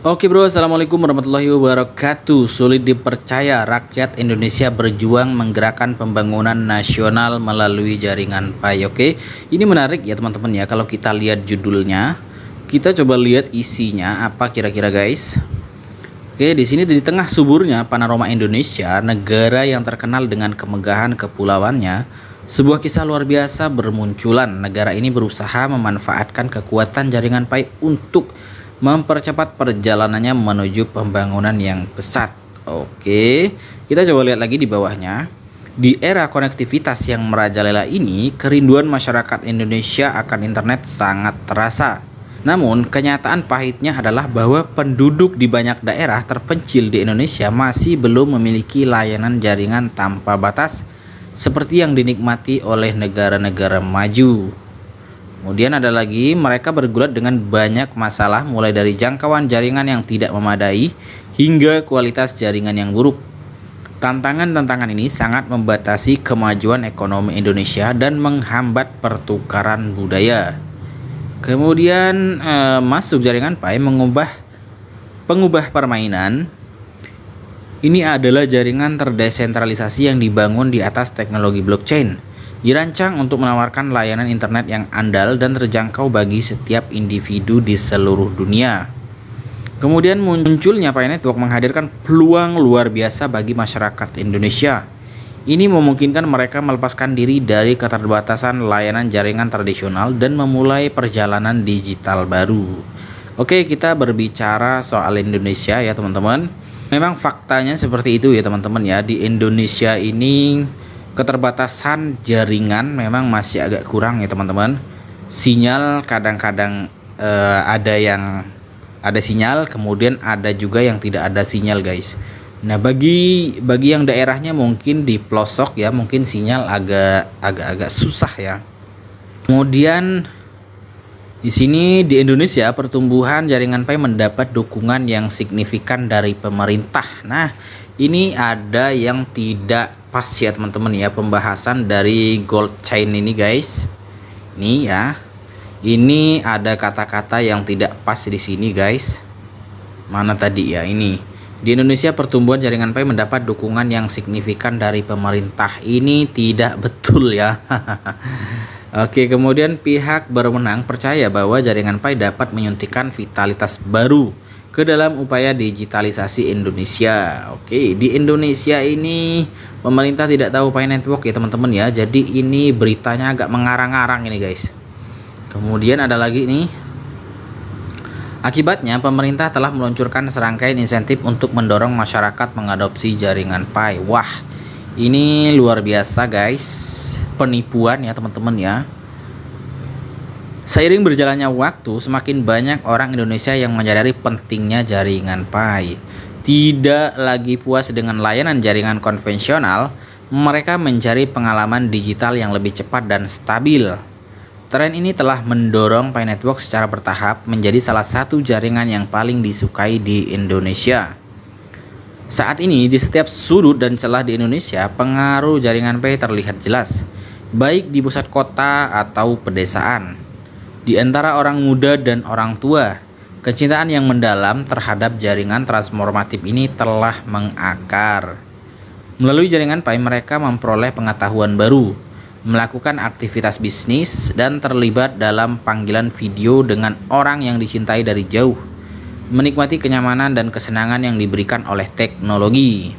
Oke bro, assalamualaikum warahmatullahi wabarakatuh. Sulit dipercaya rakyat Indonesia berjuang menggerakkan pembangunan nasional melalui jaringan Pi. Oke, ini menarik ya teman-teman ya. Kalau kita lihat judulnya, kita coba lihat isinya apa kira-kira guys. Oke, di sini di tengah suburnya panorama Indonesia, negara yang terkenal dengan kemegahan kepulauannya, sebuah kisah luar biasa bermunculan. Negara ini berusaha memanfaatkan kekuatan jaringan Pi untuk mempercepat perjalanannya menuju pembangunan yang pesat. Oke, kita coba lihat lagi di bawahnya. Di era konektivitas yang merajalela ini, kerinduan masyarakat Indonesia akan internet sangat terasa. Namun, kenyataan pahitnya adalah bahwa penduduk di banyak daerah terpencil di Indonesia masih belum memiliki layanan jaringan tanpa batas seperti yang dinikmati oleh negara-negara maju. Kemudian ada lagi, mereka bergulat dengan banyak masalah mulai dari jangkauan jaringan yang tidak memadai hingga kualitas jaringan yang buruk. Tantangan-tantangan ini sangat membatasi kemajuan ekonomi Indonesia dan menghambat pertukaran budaya. Kemudian masuk jaringan Pi pengubah permainan. Ini adalah jaringan terdesentralisasi yang dibangun di atas teknologi blockchain. Dirancang untuk menawarkan layanan internet yang andal dan terjangkau bagi setiap individu di seluruh dunia. Kemudian munculnya Pi Network menghadirkan peluang luar biasa bagi masyarakat Indonesia. Ini memungkinkan mereka melepaskan diri dari keterbatasan layanan jaringan tradisional dan memulai perjalanan digital baru. Oke, kita berbicara soal Indonesia ya teman-teman. Memang faktanya seperti itu ya teman-teman ya. Di Indonesia ini keterbatasan jaringan memang masih agak kurang ya teman-teman. Sinyal kadang-kadang ada yang ada sinyal, kemudian ada juga yang tidak ada sinyal guys. Nah, bagi yang daerahnya mungkin di pelosok ya, mungkin sinyal agak susah ya. Kemudian di sini di Indonesia pertumbuhan jaringan Pi mendapat dukungan yang signifikan dari pemerintah. Nah, ini ada yang tidak pas ya teman-teman ya, pembahasan dari gold chain ini guys. Ini ya. Ini ada kata-kata yang tidak pas di sini guys. Mana tadi ya ini. Di Indonesia pertumbuhan jaringan Pi mendapat dukungan yang signifikan dari pemerintah. Ini tidak betul ya. Oke, kemudian pihak berwenang percaya bahwa jaringan Pi dapat menyuntikkan vitalitas baru ke dalam upaya digitalisasi Indonesia. Oke, di Indonesia ini pemerintah tidak tahu Pi Network ya teman-teman ya. Jadi ini beritanya agak mengarang-arang ini guys. Kemudian ada lagi nih. Akibatnya pemerintah telah meluncurkan serangkaian insentif untuk mendorong masyarakat mengadopsi jaringan Pi. Wah, ini luar biasa guys. Penipuan ya teman-teman ya. Seiring berjalannya waktu, semakin banyak orang Indonesia yang menyadari pentingnya jaringan Pi. Tidak lagi puas dengan layanan jaringan konvensional, mereka mencari pengalaman digital yang lebih cepat dan stabil. Tren ini telah mendorong Pi Network secara bertahap menjadi salah satu jaringan yang paling disukai di Indonesia. Saat ini di setiap sudut dan celah di Indonesia, pengaruh jaringan Pi terlihat jelas, baik di pusat kota atau pedesaan. Di antara orang muda dan orang tua, kecintaan yang mendalam terhadap jaringan transformatif ini telah mengakar. Melalui jaringan Pi mereka memperoleh pengetahuan baru, melakukan aktivitas bisnis, dan terlibat dalam panggilan video dengan orang yang dicintai dari jauh, menikmati kenyamanan dan kesenangan yang diberikan oleh teknologi.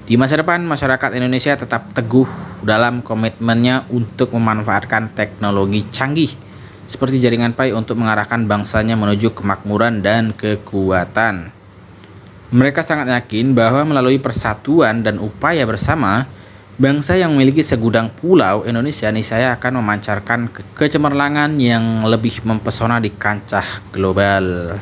Di masa depan, masyarakat Indonesia tetap teguh dalam komitmennya untuk memanfaatkan teknologi canggih seperti jaringan Pi untuk mengarahkan bangsanya menuju kemakmuran dan kekuatan. Mereka sangat yakin bahwa melalui persatuan dan upaya bersama, bangsa yang memiliki segudang pulau Indonesia niscaya akan memancarkan kecemerlangan yang lebih mempesona di kancah global.